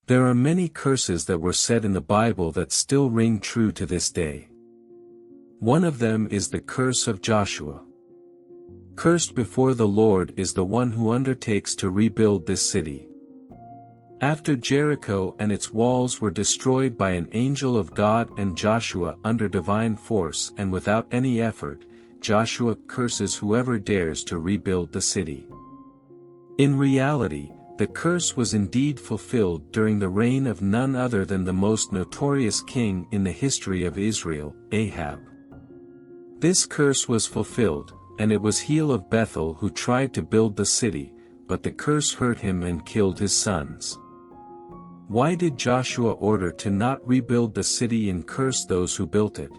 There are many curses that were said in the Bible that still ring true to this day. One of them is the curse of Joshua. Cursed before the Lord is the one who undertakes to rebuild this city. After Jericho and its walls were destroyed by an angel of God and Joshua under divine force and without any effort, Joshua curses whoever dares to rebuild the city. In reality, the curse was indeed fulfilled during the reign of none other than the most notorious king in the history of Israel, Ahab. This curse was fulfilled, and it was Hiel of Bethel who tried to build the city, but the curse hurt him and killed his sons. Why did Joshua order to not rebuild the city and curse those who built it?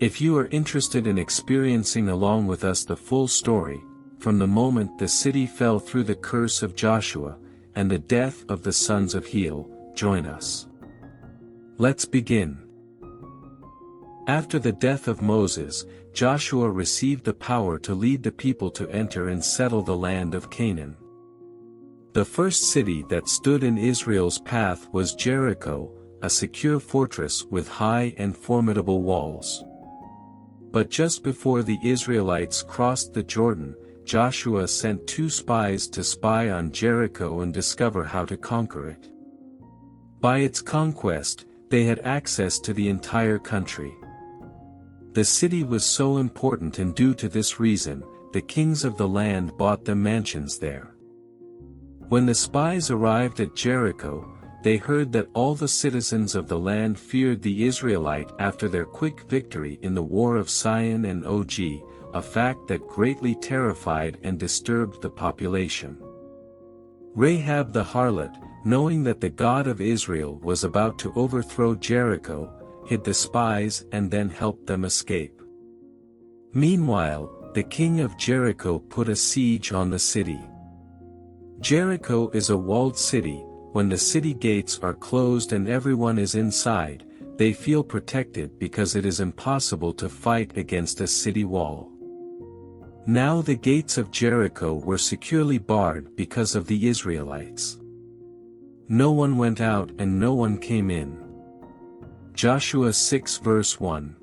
If you are interested in experiencing along with us the full story, from the moment the city fell through the curse of Joshua, and the death of the sons of Hiel, join us. Let's begin. After the death of Moses, Joshua received the power to lead the people to enter and settle the land of Canaan. The first city that stood in Israel's path was Jericho, a secure fortress with high and formidable walls. But just before the Israelites crossed the Jordan, Joshua sent 2 spies to spy on Jericho and discover how to conquer it. By its conquest, they had access to the entire country. The city was so important, and due to this reason, the kings of the land bought them mansions there. When the spies arrived at Jericho, they heard that all the citizens of the land feared the Israelite after their quick victory in the War of Sion and Og, a fact that greatly terrified and disturbed the population. Rahab the harlot, knowing that the God of Israel was about to overthrow Jericho, hid the spies and then helped them escape. Meanwhile, the king of Jericho put a siege on the city. Jericho is a walled city. When the city gates are closed and everyone is inside, they feel protected because it is impossible to fight against a city wall. Now the gates of Jericho were securely barred because of the Israelites. No one went out and no one came in. Joshua 6 verse 1.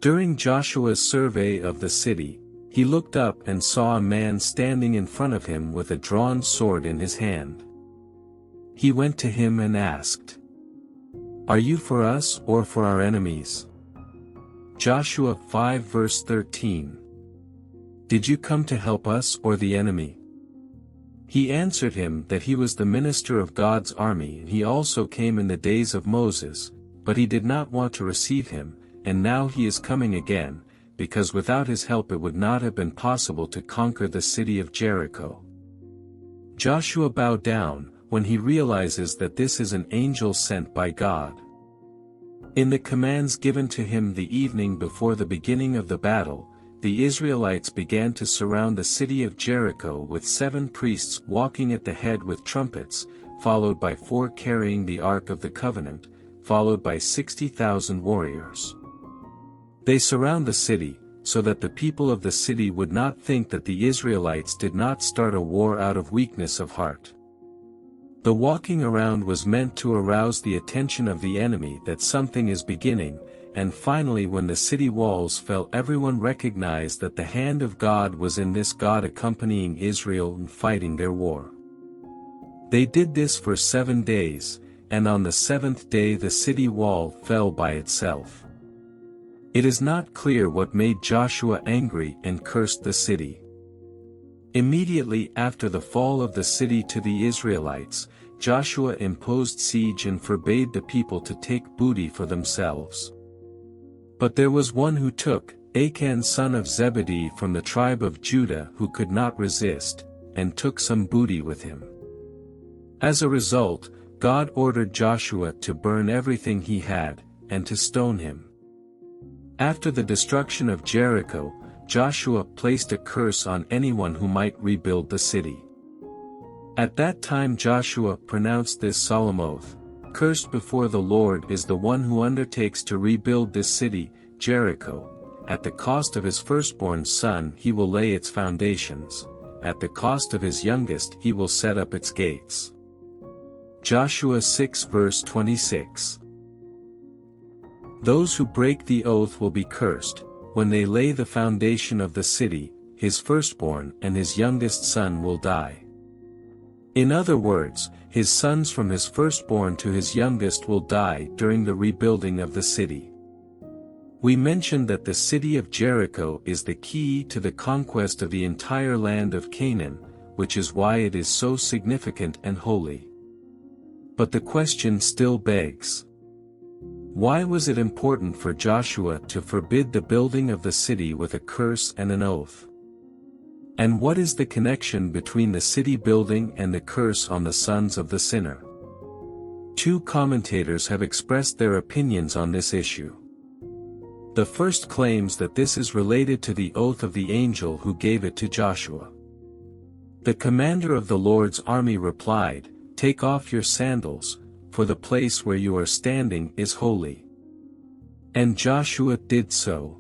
During Joshua's survey of the city, he looked up and saw a man standing in front of him with a drawn sword in his hand. He went to him and asked, "Are you for us or for our enemies?" Joshua 5 verse 13. Did you come to help us or the enemy? He answered him that he was the minister of God's army, and he also came in the days of Moses, but he did not want to receive him, and now he is coming again, because without his help it would not have been possible to conquer the city of Jericho. Joshua bowed down when he realizes that this is an angel sent by God. In the commands given to him the evening before the beginning of the battle, the Israelites began to surround the city of Jericho with 7 priests walking at the head with trumpets, followed by 4 carrying the Ark of the Covenant, followed by 60,000 warriors. They surround the city, so that the people of the city would not think that the Israelites did not start a war out of weakness of heart. The walking around was meant to arouse the attention of the enemy that something is beginning, and finally when the city walls fell, everyone recognized that the hand of God was in this, God accompanying Israel in fighting their war. They did this for 7 days, and on the 7th day the city wall fell by itself. It is not clear what made Joshua angry and cursed the city. Immediately after the fall of the city to the Israelites, Joshua imposed siege and forbade the people to take booty for themselves. But there was one who took, Achan son of Zebedee from the tribe of Judah, who could not resist, and took some booty with him. As a result, God ordered Joshua to burn everything he had, and to stone him. After the destruction of Jericho, Joshua placed a curse on anyone who might rebuild the city. At that time Joshua pronounced this solemn oath: "Cursed before the Lord is the one who undertakes to rebuild this city, Jericho. At the cost of his firstborn son he will lay its foundations. At the cost of his youngest he will set up its gates." Joshua 6 verse 26. Those who break the oath will be cursed. When they lay the foundation of the city, his firstborn and his youngest son will die. In other words, his sons from his firstborn to his youngest will die during the rebuilding of the city. We mentioned that the city of Jericho is the key to the conquest of the entire land of Canaan, which is why it is so significant and holy. But the question still begs: why was it important for Joshua to forbid the building of the city with a curse and an oath? And what is the connection between the city building and the curse on the sons of the sinner? Two commentators have expressed their opinions on this issue. The first claims that this is related to the oath of the angel who gave it to Joshua. The commander of the Lord's army replied, "Take off your sandals, for the place where you are standing is holy." And Joshua did so.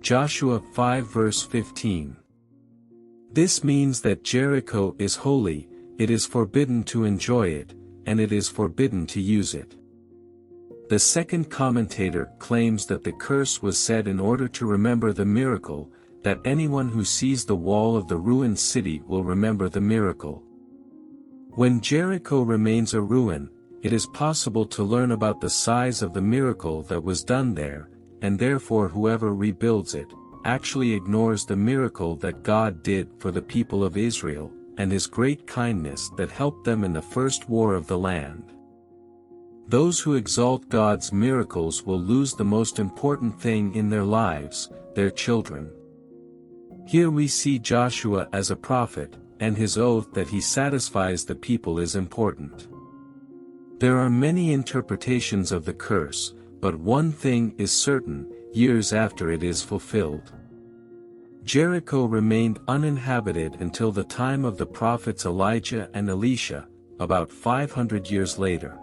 Joshua 5 verse 15. This means that Jericho is holy, it is forbidden to enjoy it, and it is forbidden to use it. The second commentator claims that the curse was said in order to remember the miracle, that anyone who sees the wall of the ruined city will remember the miracle. When Jericho remains a ruin, it is possible to learn about the size of the miracle that was done there, and therefore whoever rebuilds it, actually ignores the miracle that God did for the people of Israel, and his great kindness that helped them in the first war of the land. Those who exalt God's miracles will lose the most important thing in their lives, their children. Here we see Joshua as a prophet, and his oath that he satisfies the people is important. There are many interpretations of the curse, but one thing is certain: years after it is fulfilled, Jericho remained uninhabited until the time of the prophets Elijah and Elisha, about 500 years later.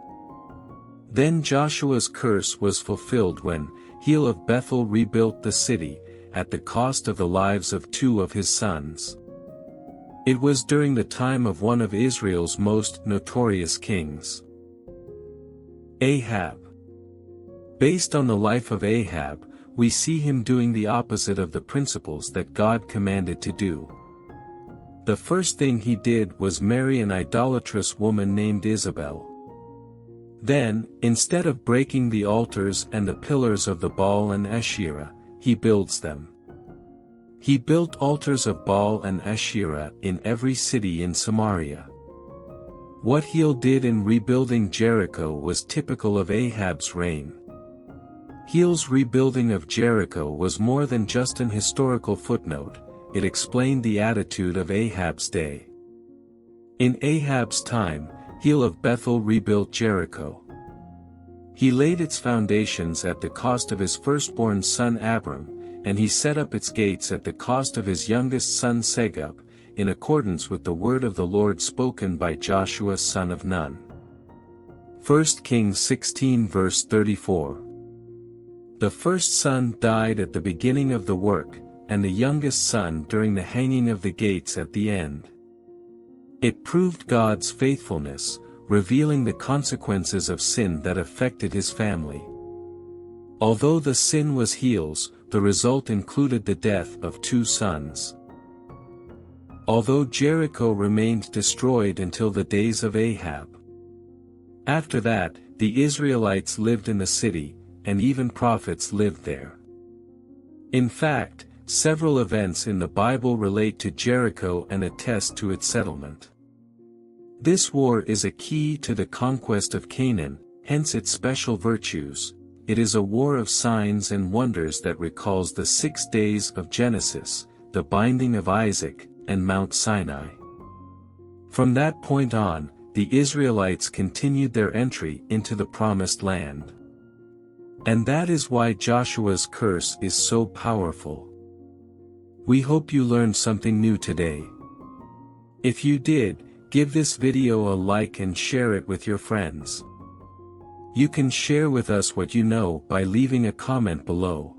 Then Joshua's curse was fulfilled when Hiel of Bethel rebuilt the city, at the cost of the lives of 2 of his sons. It was during the time of one of Israel's most notorious kings, Ahab. Based on the life of Ahab, we see him doing the opposite of the principles that God commanded to do. The first thing he did was marry an idolatrous woman named Isabel. Then, instead of breaking the altars and the pillars of the Baal and Asherah, he builds them. He built altars of Baal and Asherah in every city in Samaria. What Hiel did in rebuilding Jericho was typical of Ahab's reign. Hiel's rebuilding of Jericho was more than just an historical footnote, it explained the attitude of Ahab's day. In Ahab's time, Hiel of Bethel rebuilt Jericho. He laid its foundations at the cost of his firstborn son Abram, and he set up its gates at the cost of his youngest son Segub, in accordance with the word of the Lord spoken by Joshua son of Nun. 1 Kings 16 verse 34. The first son died at the beginning of the work, and the youngest son during the hanging of the gates at the end. It proved God's faithfulness, revealing the consequences of sin that affected his family. Although the sin was Hiel's, the result included the death of 2 sons. Although Jericho remained destroyed until the days of Ahab. After that, the Israelites lived in the city, and even prophets lived there. In fact, several events in the Bible relate to Jericho and attest to its settlement. This war is a key to the conquest of Canaan, hence its special virtues. It is a war of signs and wonders that recalls the 6 days of Genesis, the binding of Isaac, and Mount Sinai. From that point on, the Israelites continued their entry into the Promised Land. And that is why Joshua's curse is so powerful. We hope you learned something new today. If you did, give this video a like and share it with your friends. You can share with us what you know by leaving a comment below.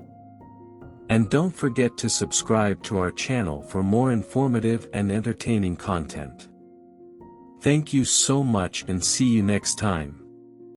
And don't forget to subscribe to our channel for more informative and entertaining content. Thank you so much and see you next time.